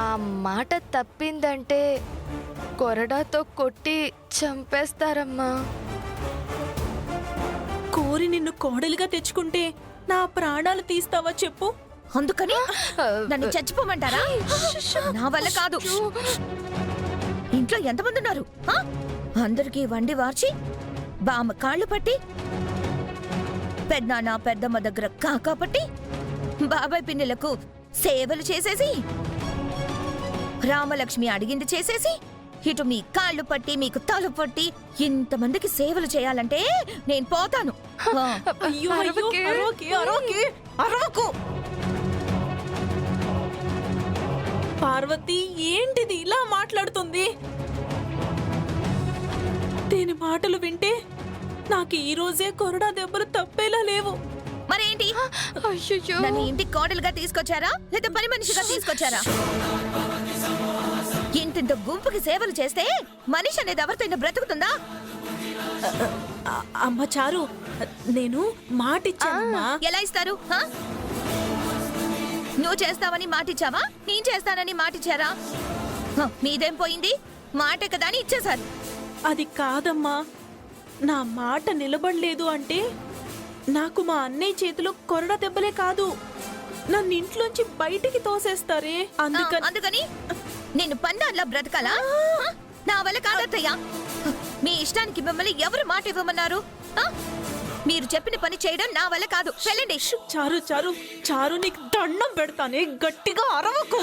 ఆ మాట తప్పిందంటే కొరడాతో కొట్టి చంపేస్తారమ్మా. కోరి నిన్ను కోడలిగా తెచ్చుకుంటే నా ప్రాణాలు తీస్తావా చెప్పు? అందుకని నన్ను చచ్చిపోమంటారా? నా వల్ల కాదు. ఇంట్లో ఎంతమంది ఉన్నారు? అందరికీ వండి వార్చి బామ్మ కాళ్ళు పట్టి, పెద్దనాన్న పెద్దమ్మ దగ్గర కాకా పట్టి, బాబాయ్ పిన్నులకు సేవలు చేసేసి, రామలక్ష్మి అడిగింది చేసేసి, ఇటు మీ కాళ్ళు పట్టి మీకు తలు పట్టి ఇంతమందికి సేవలు చేయాలంటే నేను పోతాను. అయ్యో అయ్యో, అరవకి అరవకి అరవకు. పార్వతి ఏంటిది ఇలా మాట్లాడుతుంది? దీని మాటలు వింటే నాకు ఈ రోజే కొరడా దెబ్బలు తప్పేలా లేవు. మరేంటి? నన్ను ఇంటికి కోడలుగా తీసుకొచ్చారా లేదా పని మనిషిగా తీసుకొచ్చారా? ఇంటింత గుంపుకి సేవలు చేస్తే మనిషి అనేది ఎవరితో బ్రతుకుతుందా? అమ్మ చారు, నేను మాటిచ్చానమ్మా. ఎలా ఇస్తారు? నువ్వు చేస్తావని మాటిచ్చావా? నేను చేస్తానని మాటిచ్చారా? మీదేం పోయింది? మాటే కదా అని ఇచ్చేశారు. అది కాదమ్మా, నా మాట నిలబడలేదు అంటే నాకు మా అన్నయ్య చేతిలో కొరడా దెబ్బలే కాదు, నన్ను ఇంట్లోంచి బయటికి తోసేస్తారే. అందుకని నేను పన్నాళ్ళ బ్రతకాలా? నా వల్ల కాదత్తయ్యా. మీ ఇష్టానికి మిమ్మల్ని ఎవరు మాట ఇవ్వమన్నారు? మీరు చెప్పిన పని చేయడం నా వల్ల కాదు. వెళ్ళండి. చారు చారు చారు, నీకు దండం పెడతానే, గట్టిగా అరవకు.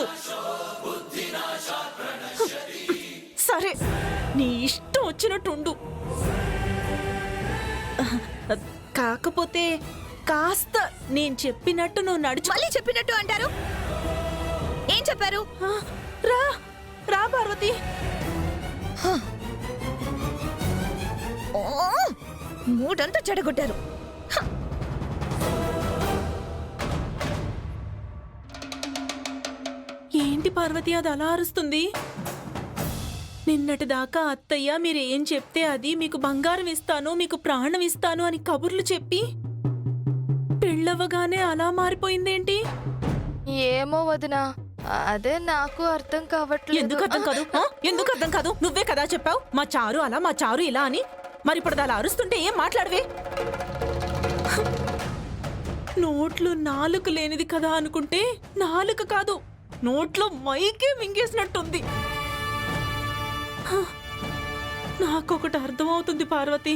సరే, నీ ఇష్టం వచ్చినట్టుండు. కాకపోతే కాస్త నేను చెప్పినట్టు నువ్వు నడుచు. మళ్ళీ చెప్పినట్టు అంటారు? ఏం చెప్పారు? రా రా పార్వతి. మూడంతా చెడగొట్టారు. ఏంటి పార్వతి అది అలా అరుస్తుంది? నిన్నటి దాకా అత్తయ్య మీరేం చెప్తే అది, మీకు బంగారం ఇస్తాను, మీకు ప్రాణం ఇస్తాను అని కబుర్లు చెప్పి పెళ్ళవగానే అలా మారిపోయిందేంటి? ఏమో వదినా, అదే నాకు అర్థం కావట్లేదు. ఎందుకు అర్థం కాదు? ఎందుకు అర్థం కాదు? నువ్వే కదా చెప్పావు మా చారు అలా, మా చారు ఇలా అని. మరి ఇప్పుడు అలా అరుస్తుంటే ఏం మాట్లాడవే? నోట్లో నాలుక లేనిది కదా అనుకుంటే నాలుక కాదు, నోట్లో మైకే మింగేసినట్టుంది. నాకొకటి అర్థమవుతుంది పార్వతి,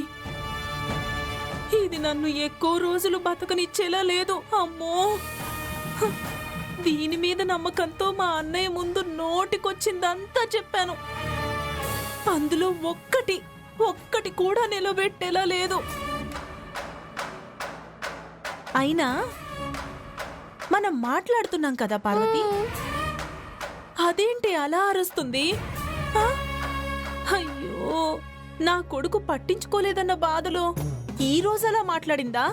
ఇది నన్ను ఎక్కువ రోజులు బతకనిచ్చేలా లేదు. అమ్మో, దీని మీద నమ్మకంతో మా అన్నయ్య ముందు నోటికొచ్చిందంతా చెప్పాను. అందులో ఒక్కటి కూడా నిలబెట్టేలా లేదు. అయినా మనం మాట్లాడుతున్నాం కదా పార్వతి, అదేంటి అలా అరుస్తుంది? అయ్యో, నా కొడుకు పట్టించుకోలేదన్న బాధలో ఈ రోజు అలా మాట్లాడిందా?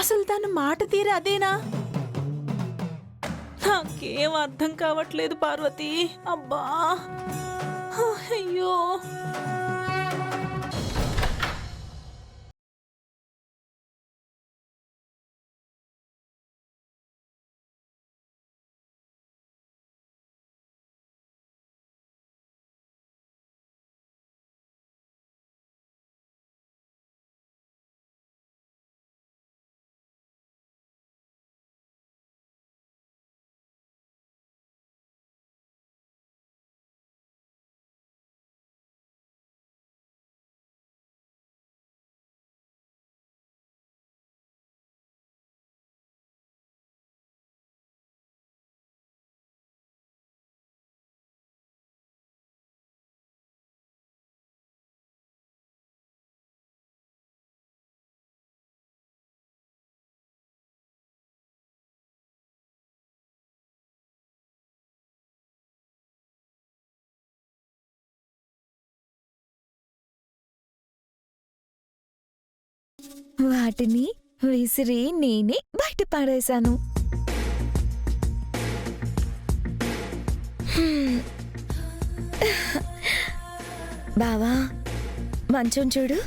అసలు తన మాట తీరే అదేనా? నాకేం అర్థం కావట్లేదు పార్వతి. అబ్బా, అయ్యో. వాటిని విసిరి నేనే బయట పాడేశాను. బావా, మంచం చూడు.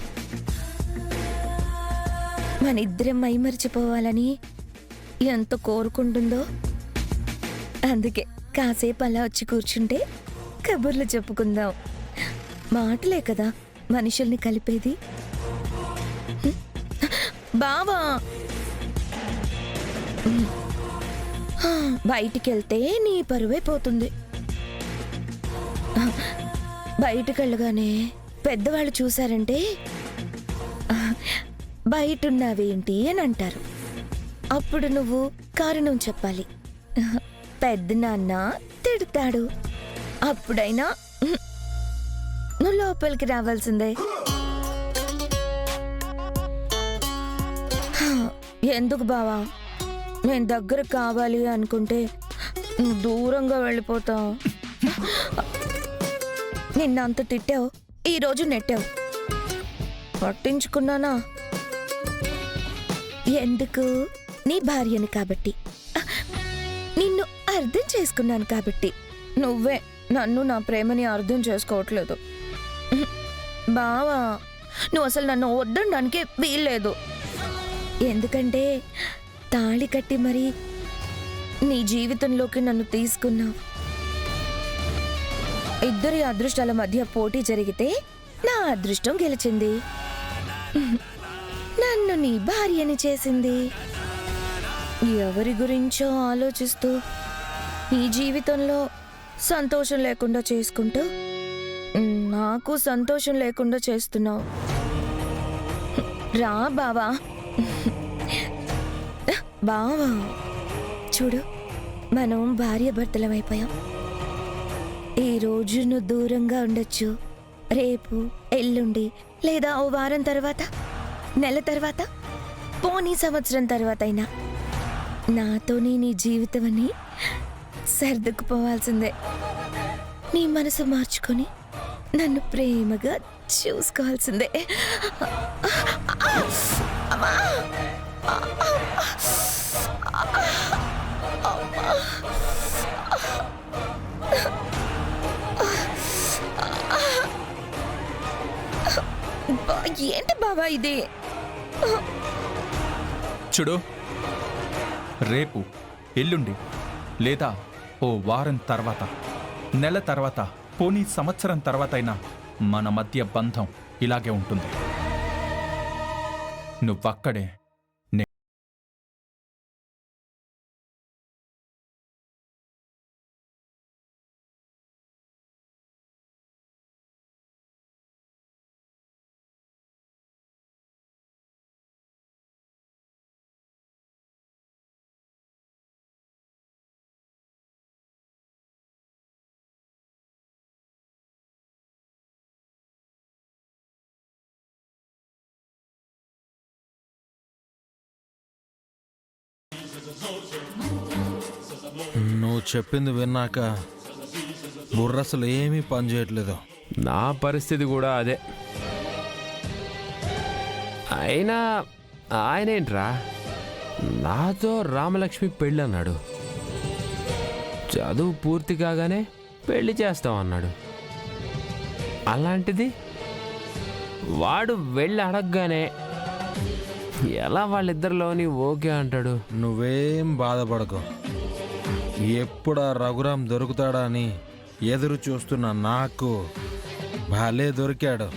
మనిద్దరం మైమరిచిపోవాలని ఎంత కోరుకుంటుందో. అందుకే కాసేపు అలా వచ్చి కూర్చుంటే కబుర్లు చెప్పుకుందాం. మాటలే కదా మనుషుల్ని కలిపేది. బావా బయటికెళ్తే నీ పరువే పోతుంది. బయటకెళ్ళగానే పెద్దవాళ్ళు చూసారంటే బయటున్నావేంటి అని అంటారు. అప్పుడు నువ్వు కారణం చెప్పాలి. పెద్ద నాన్న తిడతాడు. అప్పుడైనా నువ్వు లోపలికి రావాల్సిందే. ఎందుకు బావా, నేను దగ్గర కావాలి అనుకుంటే నువ్వు దూరంగా వెళ్ళిపోతావు. నిన్న అంత తిట్టావు, ఈరోజు నెట్టావు. పట్టించుకున్నానా? ఎందుకు? నీ భార్యని కాబట్టి, నిన్ను అర్థం చేసుకున్నాను కాబట్టి. నువ్వే నన్ను, నా ప్రేమని అర్థం చేసుకోవట్లేదు. బావా, నువ్వు అసలు నన్ను వద్దడానికే వీల్లేదు. ఎందుకంటే తాళి కట్టి మరి నీ జీవితంలోకి నన్ను తీసుకున్నావు. ఇద్దరి అదృష్టాల మధ్య పోటీ జరిగితే నా అదృష్టం గెలిచింది. నన్ను నీ భార్యని చేసింది. ఎవరి గురించో ఆలోచిస్తూ నీ జీవితంలో సంతోషం లేకుండా చేసుకుంటూ నాకు సంతోషం లేకుండా చేస్తున్నావు. రా బావా. బావా చూడు, మనం భార్యాభర్తలం అయిపోయాం. ఈ రోజు నువ్వు దూరంగా ఉండొచ్చు, రేపు, ఎల్లుండి, లేదా ఓ వారం తర్వాత, నెల తర్వాత, పోనీ సంవత్సరం తర్వాత అయినా నాతోనే నీ జీవితం అని సర్దుకుపోవాల్సిందే. నీ మనసు మార్చుకొని నన్ను ప్రేమగా చూసుకోవాల్సిందే. ఏంటి బాబా ఇది? చూడు, రేపు, ఎల్లుండి, లేదా ఓ వారం తర్వాత, నెల తర్వాత, పోనీ సంవత్సరం తర్వాత అయినా మన మధ్య బంధం ఇలాగే ఉంటుంది. నువ్వక్కడే. నువ్వు చెప్పింది విన్నాక బుర్రసలు ఏమీ పనిచేయట్లేదు. నా పరిస్థితి కూడా అదే. అయినా ఆయనేంట్రా నాతో రామలక్ష్మి పెళ్ళి అన్నాడు. చదువు పూర్తి కాగానే పెళ్లి చేస్తామన్నాడు. అలాంటిది వాడు వెళ్ళి అడగగానే ఎలా వాళ్ళిద్దరిలోని ఓకే అంటాడు? నువ్వేం బాధపడకు. ఎప్పుడా రఘురాం దొరుకుతాడా అని ఎదురు చూస్తున్న నాకు భలే దొరికాడు.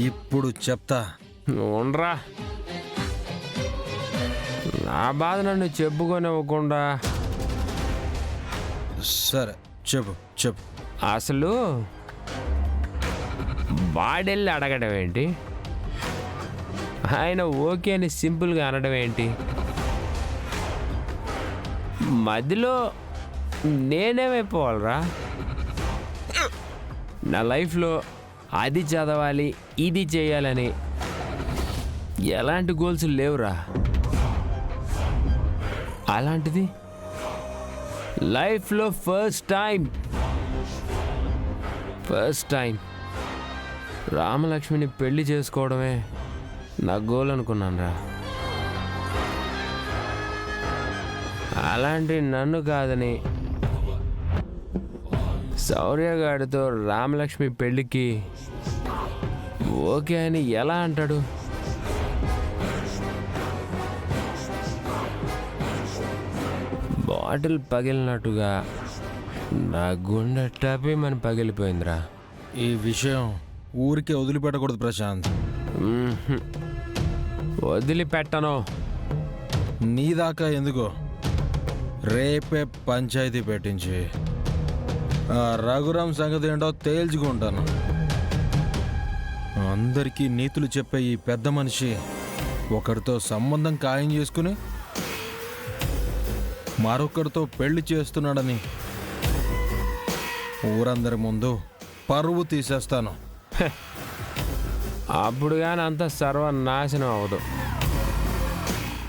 ఇప్పుడు చెప్తా. ఉండరా, నా బాధ నన్ను చెప్పుకొనివ్వకుండా. సరే చెప్పు చెప్పు. అసలు వాడెళ్ళి అడగడం ఏంటి? ఆయన ఓకే అని సింపుల్గా అనడం ఏంటి? మధ్యలో నేనేమైపోవాలరా? నా లైఫ్లో అది చదవాలి, ఇది చేయాలని ఎలాంటి గోల్స్ లేవురా. అలాంటిది లైఫ్లో ఫస్ట్ టైం రామలక్ష్మిని పెళ్లి చేసుకోవడమే నా గోల్ అనుకున్నాను రా. అలాంటి నన్ను కాదని శౌర్యగాడితో రామలక్ష్మి పెళ్ళికి ఓకే అని ఎలా అంటాడు? బాటిల్ పగిలినట్టుగా నా గుండె టపీమని పగిలిపోయిందిరా. ఈ విషయం ఊరికే వదిలిపెట్టకూడదు ప్రశాంత్. మ్మ్హ్మ్. వదిలిపెట్టను. నీ దాకా ఎందుకో రేపే పంచాయతీ పెట్టించి ఆ రఘురామ్ సంగతి ఏంటో తేల్చుకుంటాను. అందరికీ నీతులు చెప్పే ఈ పెద్ద మనిషి ఒకరితో సంబంధం ఖాయం చేసుకుని మరొకరితో పెళ్లి చేస్తున్నాడని ఊరందరి ముందు పరువు తీసేస్తాను. అప్పుడు కానీ అంత సర్వనాశనం అవ్వదు.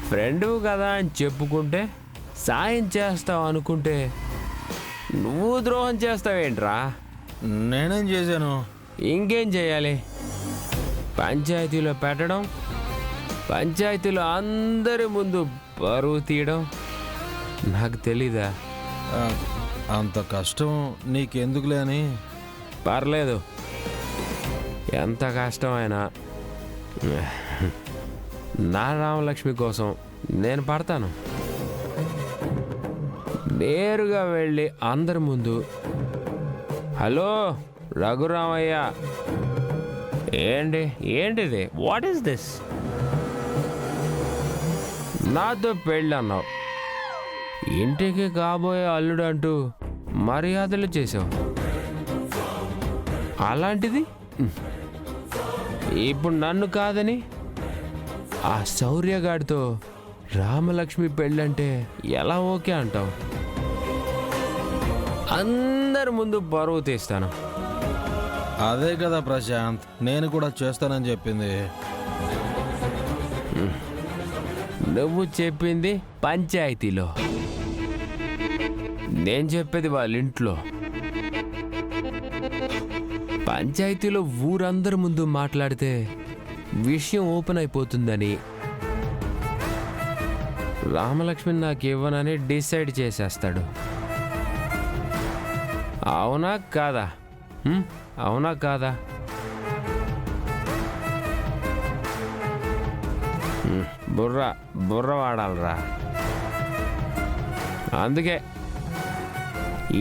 ఫ్రెండు కదా అని చెప్పుకుంటే సాయం చేస్తావు అనుకుంటే నువ్వు ద్రోహం చేస్తావేంట్రా? నేనేం చేశాను? ఇంకేం చేయాలి? పంచాయతీలో పెట్టడం, పంచాయతీలో అందరి ముందు పరువు తీయడం నాకు తెలీదా? ఆ, అంత కష్టం నీకెందుకులే అని. పర్లేదు, ఎంత కష్టమైనా నా రామలక్ష్మి కోసం నేను పడతాను. నేరుగా వెళ్ళి అందరి ముందు, హలో రఘురామయ్య, ఏంటిది, వాట్ ఈస్ దిస్? నాతో పెళ్ళి అన్నావు, ఇంటికి కాబోయే అల్లుడు అంటూ మర్యాదలు చేసావు. అలాంటిది ఇప్పుడు నన్ను కాదని ఆ శౌర్యగాడితో రామలక్ష్మి పెళ్ళంటే ఎలా ఓకే అంటావు? అందరి ముందు పరువు తీస్తాను. అదే కదా ప్రశాంత్, నేను కూడా చేస్తానని చెప్పింది. నువ్వు చెప్పింది పంచాయతీలో, నేను చెప్పేది వాళ్ళ ఇంట్లో. పంచాయతీలో ఊరందరి ముందు మాట్లాడితే విషయం ఓపెన్ అయిపోతుందని రామలక్ష్మిని నాకు ఇవ్వనని డిసైడ్ చేసేస్తాడు. అవునా కాదా? అవునా కాదా? బుర్ర వాడాలరా. అందుకే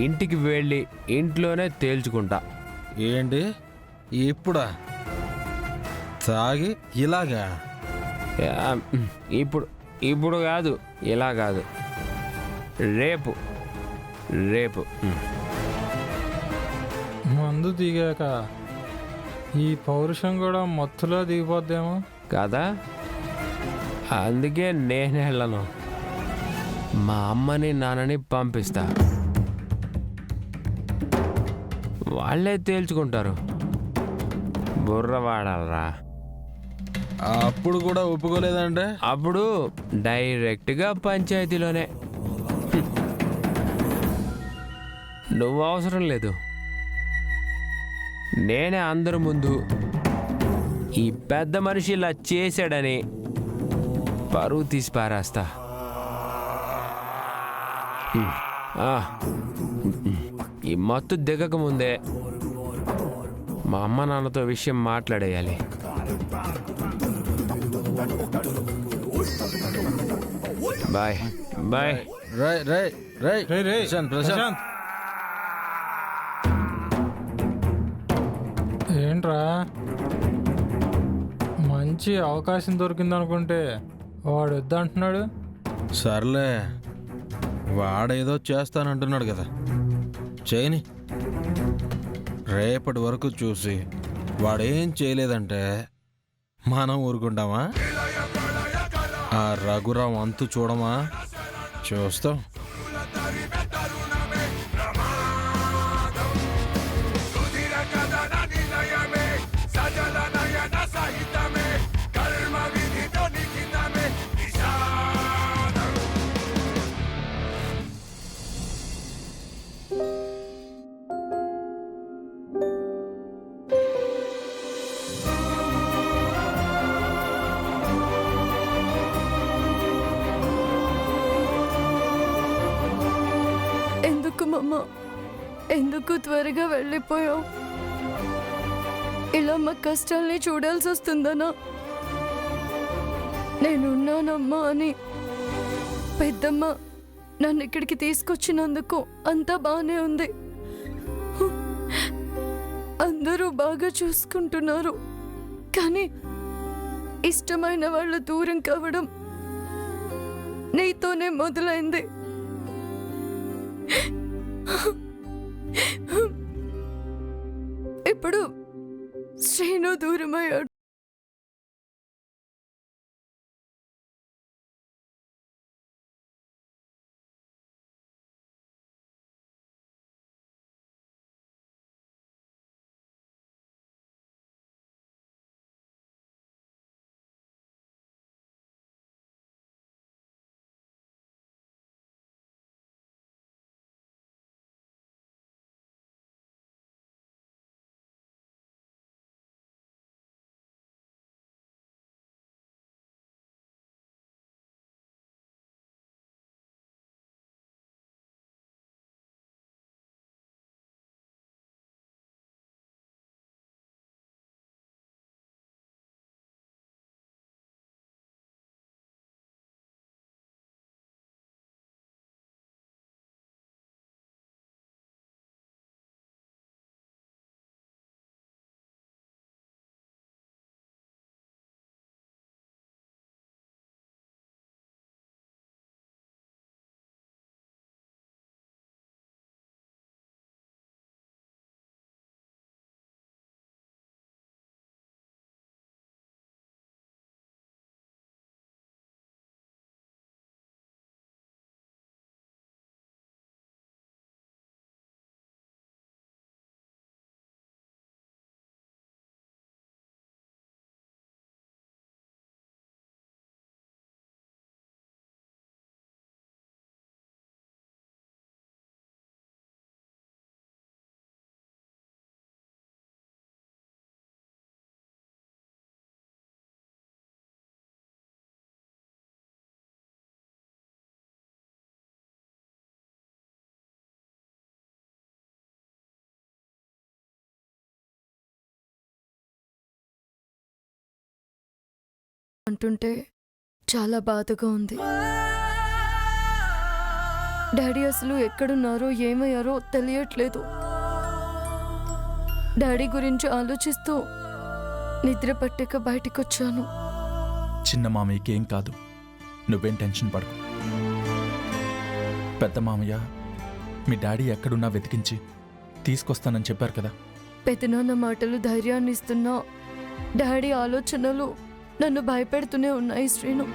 ఇంటికి వెళ్ళి ఇంట్లోనే తేల్చుకుంటా. ఏంటి ఇప్పుడా? తాగి ఇలాగా? ఇప్పుడు కాదు, ఇలా కాదు, రేపు. మందు దిగాక ఈ పౌరుషం కూడా మత్తులో దిగిపోద్దేమో కదా. అందుకే నేను వెళ్ళను, మా అమ్మని నాన్నని పంపిస్తా. వాళ్ళే తేల్చుకుంటారు. బుర్ర వాడాలరా. అప్పుడు కూడా ఒప్పుకోలేదంటే? అప్పుడు డైరెక్ట్గా పంచాయతీలోనే. నువ్వు అవసరం లేదు, నేనే అందరి ముందు ఈ పెద్ద మనిషి ఇలా చేశాడని పరువు తీసి పారేస్తా. ఈ మత్తు దిగక ముందే మా అమ్మ నాన్నతో విషయం మాట్లాడేయాలి. బాయ్. రై రై రై ప్రశాంత్ ప్రశాంత్ ఏంట్రా, మంచి అవకాశం దొరికిందనుకుంటే వాడు వద్దంటున్నాడు. సర్లే, వాడేదో చేస్తానంటున్నాడు కదా, చేయని. రేపటి వరకు చూసి వాడేం చేయలేదంటే మనం ఊరుకుంటామా? ఆ రఘురామ్ అంతు చూడమా? చూస్తాం. ఎందుకు త్వరగా వెళ్ళిపోయావు? ఇలా మా కష్టాల్ని చూడాల్సి వస్తుందనా? నేనున్నానమ్మా అని పెద్దమ్మ నన్ను ఇక్కడికి తీసుకొచ్చినందుకు అంతా బానే ఉంది. అందరూ బాగా చూసుకుంటున్నారు. కానీ ఇష్టమైన వాళ్ళు దూరం కావడం నీతోనే మొదలైంది. ఇప్పుడు శ్రీను దూరమయ్యాడు. అంటుంటే చాలా బాధగా ఉంది. డాడీ అసలు ఎక్కడున్నారో ఏమయ్యారో తెలియట్లేదు. డాడీ గురించి ఆలోచిస్తూ నిద్ర పట్టక బయటికొచ్చాను. చిన్న మామయ్యకి ఏం కాదు, నువ్వేం టెన్షన్ పడకు. పెద్ద మామయ్య మీ డాడీ ఎక్కడున్నా వెతికించి తీసుకొస్తానని చెప్పారు కదా. పెదనాన్న మాటలు ధైర్యాన్ని ఇస్తున్నా డాడీ ఆలోచనలు నన్ను భయపెడుతూనే ఉన్నాయి శ్రీను.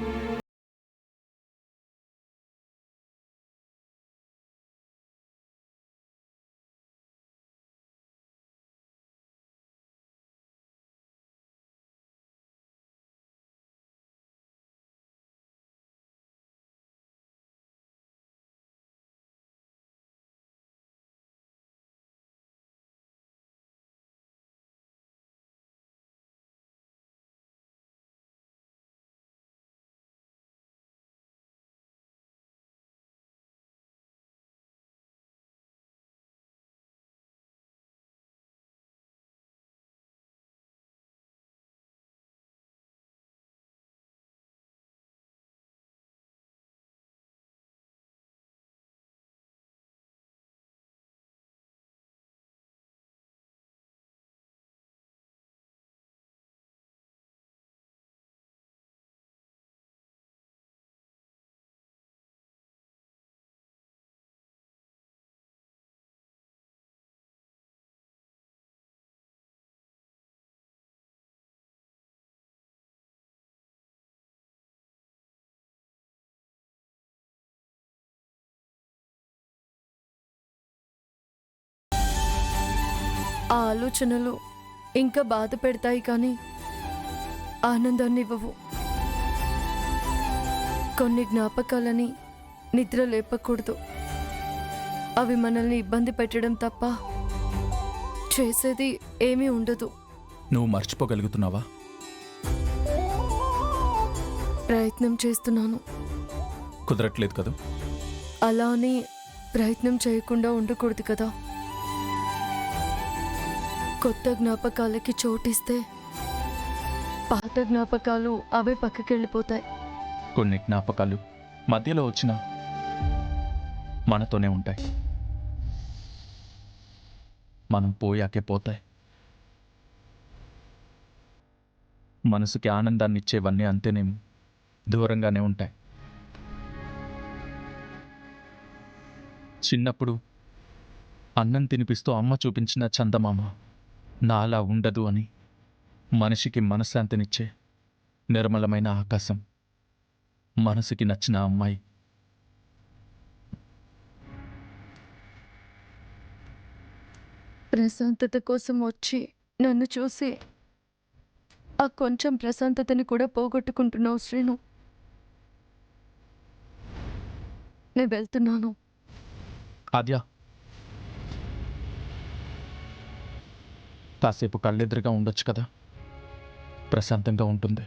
ఆ ఆలోచనలు ఇంకా బాధ పెడతాయి కానీ ఆనందాన్ని ఇవ్వవు. కొన్ని జ్ఞాపకాలని నిద్ర లేపకూడదు. అవి మనల్ని ఇబ్బంది పెట్టడం తప్ప చేసేది ఏమీ ఉండదు. నువ్వు మర్చిపోగలుగుతున్నావా? ప్రయత్నం చేస్తున్నాను. కుదరట్లేదు కదా. అలా అని ప్రయత్నం చేయకుండా ఉండకూడదు కదా. కొత్త జ్ఞాపకాలకి చోటిస్తే పాత జ్ఞాపకాలు అవే పక్కకెళ్ళిపోతాయి. కొన్ని జ్ఞాపకాలు మధ్యలో వచ్చిన మనతోనే ఉంటాయి. మనం పోయాకే పోతాయి. మనసుకి ఆనందాన్ని ఇచ్చేవన్నీ అంతేనేమో దూరంగానే ఉంటాయి. చిన్నప్పుడు అన్నం తినిపిస్తూ అమ్మ చూపించిన చందమామ నాలా ఉండదు అని, మనిషికి మనశ్శాంతినిచ్చే నిర్మలమైన ఆకాశం, మనసుకి నచ్చిన అమ్మాయి. ప్రశాంతత కోసం వచ్చి నన్ను చూసి ఆ కొంచెం ప్రశాంతతని కూడా పోగొట్టుకుంటున్నావు శ్రీను. నేను వెళ్తున్నాను. ఆద్య, కాసేపు కళ్ళెదురుగా ఉండొచ్చు కదా, ప్రశాంతంగా ఉంటుంది.